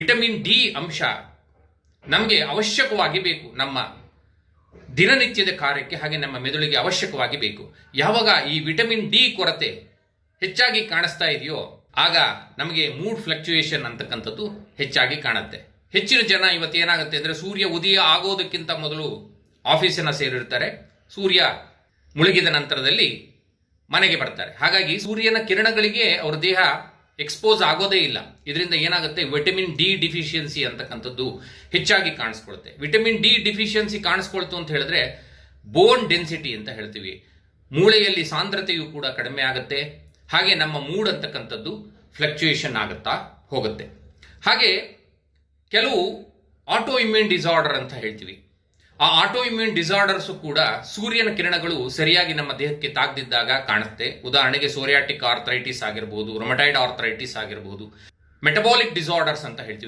Vitamin D ಅಂಶ ನಮಗೆ ಅವಶ್ಯಕವಾಗಿ ಬೇಕು, ನಮ್ಮ ದಿನನಿತ್ಯದ ಕಾರ್ಯಕ್ಕೆ ಹಾಗೆ ನಮ್ಮ ಮೆದುಳಿಗೆ ಅವಶ್ಯಕವಾಗಿ ಬೇಕು. ಯಾವಾಗ ಈ ವಿಟಮಿನ್ ಡಿ ಕೊರತೆ ಹೆಚ್ಚಾಗಿ ಕಾಣಿಸ್ತಾ ಇದೆಯೋ ಆಗ ನಮಗೆ ಮೂಡ್ ಫ್ಲಕ್ಚುಯೇಷನ್ ಅಂತಕ್ಕಂಥದ್ದು ಹೆಚ್ಚಾಗಿ ಕಾಣುತ್ತೆ. ಹೆಚ್ಚಿನ ಜನ ಇವತ್ತು ಏನಾಗುತ್ತೆ ಅಂದರೆ ಸೂರ್ಯ ಉದಯ ಆಗೋದಕ್ಕಿಂತ ಮೊದಲು ಆಫೀಸನ್ನು ಸೇರಿರ್ತಾರೆ, ಸೂರ್ಯ ಮುಳುಗಿದ ನಂತರದಲ್ಲಿ ಮನೆಗೆ ಬರ್ತಾರೆ. ಹಾಗಾಗಿ ಸೂರ್ಯನ ಕಿರಣಗಳಿಗೆ ಅವ್ರ ದೇಹ ಎಕ್ಸ್ಪೋಸ್ ಆಗೋದೇ ಇಲ್ಲ. ಇದರಿಂದ ಏನಾಗುತ್ತೆ, ವಿಟಮಿನ್ ಡಿ ಡಿಫಿಷಿಯನ್ಸಿ ಅಂತಕ್ಕಂಥದ್ದು ಹೆಚ್ಚಾಗಿ ಕಾಣಿಸ್ಕೊಳುತ್ತೆ. ವಿಟಮಿನ್ ಡಿ ಡಿಫಿಷಿಯನ್ಸಿ ಕಾಣಿಸ್ಕೊಳ್ತು ಅಂತ ಹೇಳಿದ್ರೆ ಬೋನ್ ಡೆನ್ಸಿಟಿ ಅಂತ ಹೇಳ್ತೀವಿ, ಮೂಳೆಯಲ್ಲಿ ಸಾಂದ್ರತೆಯು ಕೂಡ ಕಡಿಮೆ ಆಗುತ್ತೆ. ಹಾಗೆ ನಮ್ಮ ಮೂಡ್ ಅಂತಕ್ಕಂಥದ್ದು ಫ್ಲಕ್ಚುಯೇಷನ್ ಆಗುತ್ತಾ ಹೋಗುತ್ತೆ. ಹಾಗೆ ಕೆಲವು ಆಟೋ ಇಮ್ಯೂನ್ ಡಿಸಾರ್ಡರ್ ಅಂತ ಹೇಳ್ತೀವಿ. ಆ ಆಟೋ ಇಮ್ಯೂನ್ ಡಿಸಾರ್ಡರ್ಸು ಕೂಡ ಸೂರ್ಯನ ಕಿರಣಗಳು ಸರಿಯಾಗಿ ನಮ್ಮ ದೇಹಕ್ಕೆ ತಾಗದಿದ್ದಾಗ ಕಾಣುತ್ತೆ. ಉದಾಹರಣೆಗೆ ಸೋರಿಯಾಟಿಕ್ ಆರ್ಥರೈಟಿಸ್ ಆಗಿರ್ಬೋದು, ರೊಮಟೈಡ್ ಆರ್ಥರೈಟಿಸ್ ಆಗಿರ್ಬೋದು, ಮೆಟಬಾಲಿಕ್ ಡಿಸಾರ್ಡರ್ಸ್ ಅಂತ ಹೇಳ್ತೀವಿ.